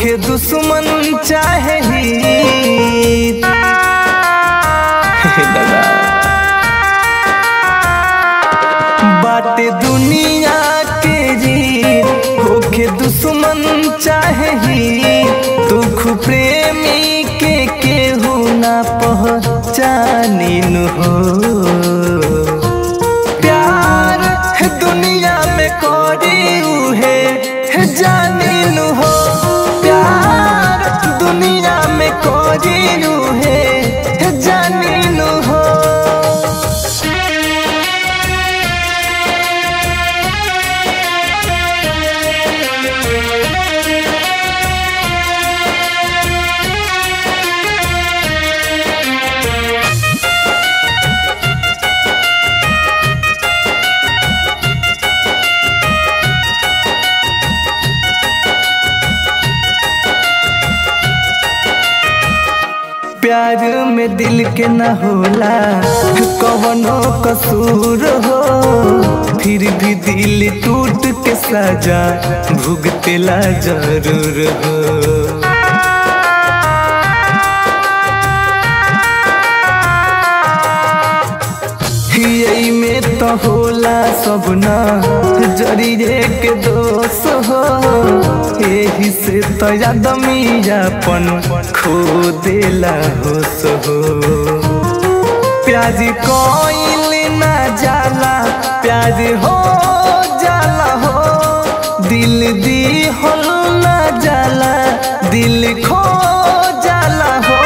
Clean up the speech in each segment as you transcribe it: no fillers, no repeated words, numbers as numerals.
होके दुश्मन चाहे हित। दादा बाटे दुनिया के रीत, होके दुश्मन चाहे हित। दुख प्रेमी के केहू ना पहचानिन हो। प्यार दुनिया में करी उहे जानिन हो। प्यार दुनिया में करी उहे जानिन हो। प्यार में दिल के न होला कवनो कसूर हो। फिर भी दिल टूट के सजा भुगतेला जरूर हो। यही में तो होला सब ना जरिए के दोष हो। यही से तो आदमी अपन खो देला होश हो। प्यार कोइल ना जाला प्यार हो जाला हो। दिल दी हल ना जाला दिल खो जाला हो।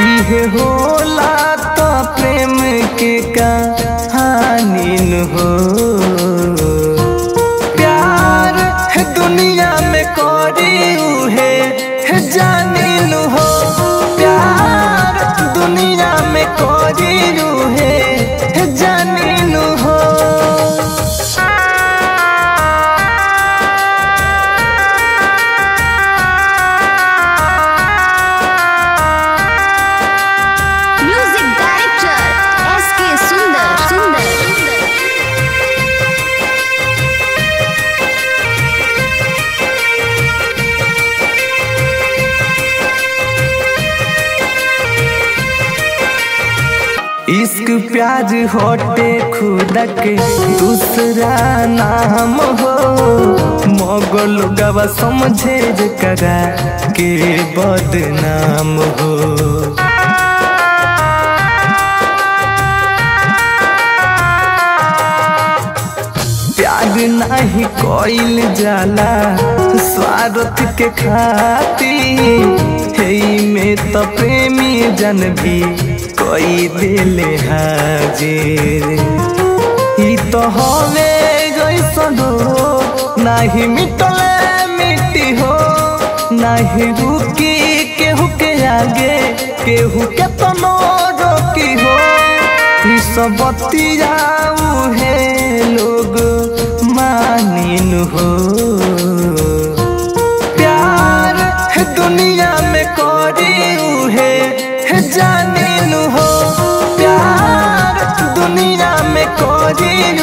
इहे होला तो प्रेम के कहानी हो। प्यार दुनिया में करी उहे जानिन हो। प्यार दुनिया में करी उहे जानिन हो। Music director SK. सुंदर। इश्क प्याज होटे खुदा के दूसरा नाम हो। मोगल गवा समझे करा के बदनाम हो। प्यार नहीं कोइल जाला स्वार्थ के खातिर। हेई में तो प्रेमी जन भी कोई दिले हाजिर। ही तो हवे जैसन हो नहीं मिटले मिट्टी हो। नहीं रुकी केहू के आगे केहू के तनो रोकी हो। ही सब बतियाऊ है लोग मानिन हो। प्यार दुनिया में करी उहे जानिन हो। प्यार दुनिया में करी